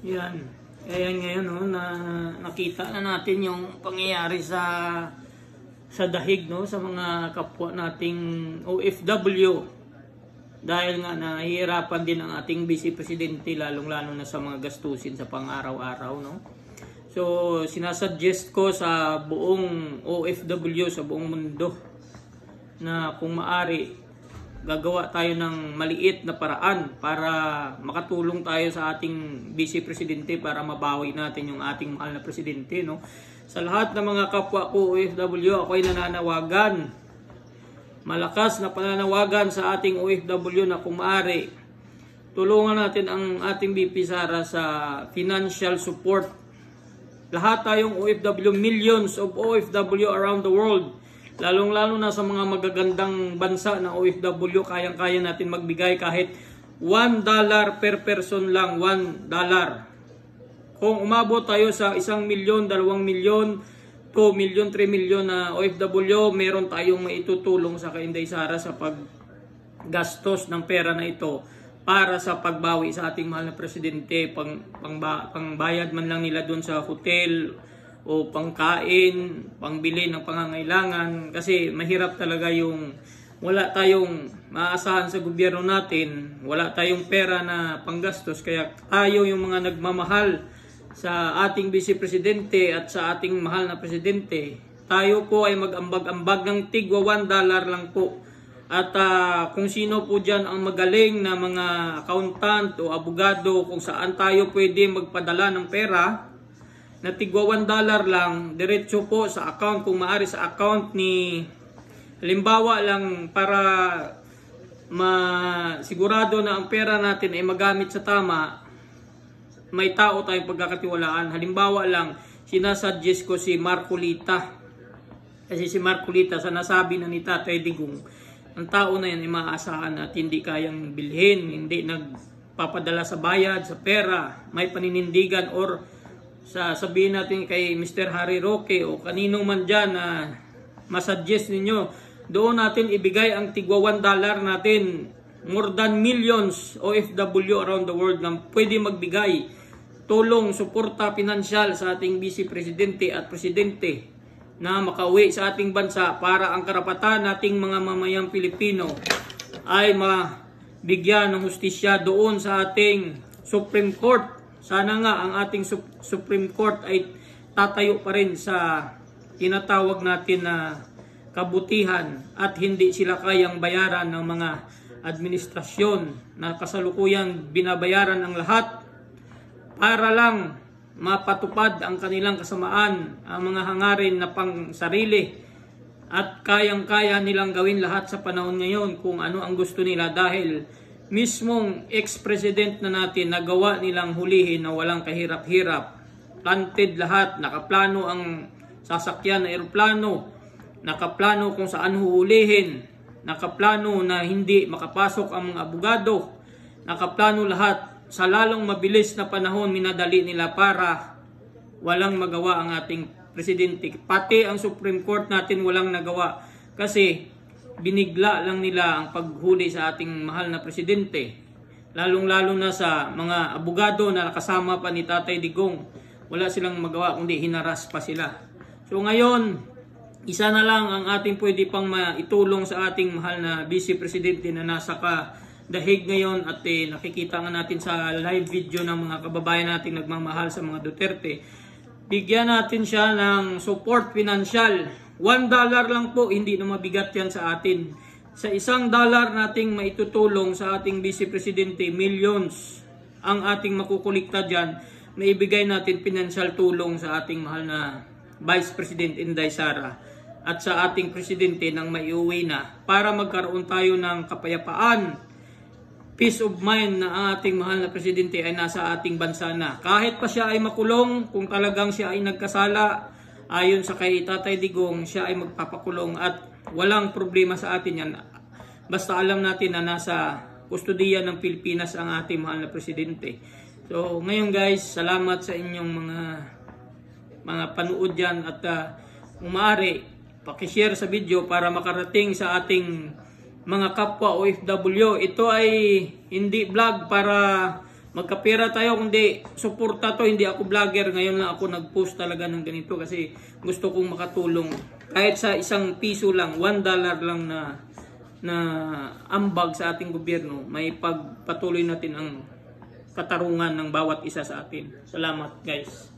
Yan. Ayan ngayon, no, na nakita na natin yung pangyayari sa dahig, no, sa mga kapwa nating OFW. Dahil nga nahihirapan din ang ating Vice Presidente, lalong-lalo na sa mga gastusin sa pang-araw-araw, no. So, sinasuggest ko sa buong OFW, sa buong mundo, na kung maari, gagawa tayo ng maliit na paraan para makatulong tayo sa ating Vice Presidente para mabawi natin yung ating mahal na Presidente, no? Sa lahat ng mga kapwa ko OFW, ako ay nananawagan, malakas na pananawagan sa ating OFW na kung maaari, tulungan natin ang ating VP Sara sa financial support. Lahat tayong OFW, millions of OFW around the world, lalong-lalo na sa mga magagandang bansa na OFW, kayang-kaya natin magbigay kahit $1 per person lang, $1. Kung umabot tayo sa 1 milyon, 2 milyon, 2 milyon, 3 milyon na OFW, meron tayong maitutulong sa Inday Sara sa paggastos ng pera na ito para sa pagbawi sa ating mahal na Presidente, pangbayad man lang nila dun sa hotel, o pangkain, pangbili ng pangangailangan, kasi mahirap talaga yung wala tayong maasahan sa gobyerno natin, wala tayong pera na panggastos, kaya tayo yung mga nagmamahal sa ating Vice Presidente at sa ating mahal na Presidente, tayo po ay mag-ambag-ambag ng tigwa $1 lang po. At kung sino po dyan ang magaling na mga accountant o abogado, kung saan tayo pwede magpadala ng pera, na tigwa $1 lang, diretso po sa account, kung maaari sa account ni, halimbawa lang para masigurado na ang pera natin ay magamit sa tama, may tao tayong pagkakatiwalaan. Halimbawa lang, sinasuggest ko si Marcolita, kasi si Marcolita, sa nasabi na ni Tatay Digong, ang tao na yan ay maaasahan at hindi kayang bilhin, hindi nagpapadala sa bayad, sa pera, may paninindigan, or sabihin natin kay Mr. Harry Roque o kaninong man dyan na masuggest ninyo, doon natin ibigay ang tigwa $1 natin. More than millions OFW around the world na pwede magbigay tulong, suporta pinansyal sa ating Vice Presidente at Presidente na makauwi sa ating bansa para ang karapatan nating mga mamayang Pilipino ay mabigyan ng hustisya doon sa ating Supreme Court. Sana nga ang ating Supreme Court ay tatayo pa rin sa tinatawag natin na kabutihan at hindi sila kayang bayaran ng mga administrasyon na kasalukuyang binabayaran ang lahat para lang mapatupad ang kanilang kasamaan, ang mga hangarin na pang sarili, at kayang-kaya nilang gawin lahat sa panahon ngayon kung ano ang gusto nila dahil mismong ex-president na natin nagawa nilang hulihin na walang kahirap-hirap. Planted lahat, nakaplano ang sasakyan na eroplano, nakaplano kung saan huhulihin, nakaplano na hindi makapasok ang mga abogado, nakaplano lahat. Sa lalong mabilis na panahon, minadali nila para walang magawa ang ating presidente. Pati ang Supreme Court natin walang nagawa kasi binigla lang nila ang paghuli sa ating mahal na Presidente. Lalong-lalo na sa mga abogado na nakasama pa ni Tatay Digong. Wala silang magawa kundi hinaras pa sila. So ngayon, isa na lang ang ating pwede pang maitulong sa ating mahal na Vice Presidente na nasa dahig ngayon at nakikita nga natin sa live video ng mga kababayan nating nagmamahal sa mga Duterte. Bigyan natin siya ng support financial. $1 lang po, hindi na mabigat yan sa atin. Sa $1 nating maitutulong sa ating Vice Presidente, millions ang ating makukulikta dyan, maibigay natin financial tulong sa ating mahal na Vice President Inday Sara at sa ating Presidente nang maiuwi na para magkaroon tayo ng kapayapaan, peace of mind na ang ating mahal na Presidente ay nasa ating bansa na. Kahit pa siya ay makulong, kung talagang siya ay nagkasala, ayon sa kay Tatay Digong, siya ay magpapakulong at walang problema sa atin yan. Basta alam natin na nasa kustudiya ng Pilipinas ang ating mahal na Presidente. So ngayon guys, salamat sa inyong mga panood dyan at kung maaari, pakishare sa video para makarating sa ating mga kapwa OFW. Ito ay hindi vlog para magkapera tayo, kundi suporta to. Hindi ako vlogger, ngayon lang ako nag-post talaga ng ganito kasi gusto kong makatulong. Kahit sa isang piso lang, $1 lang na ambag sa ating gobyerno, may pagpatuloy natin ang katarungan ng bawat isa sa atin. Salamat guys.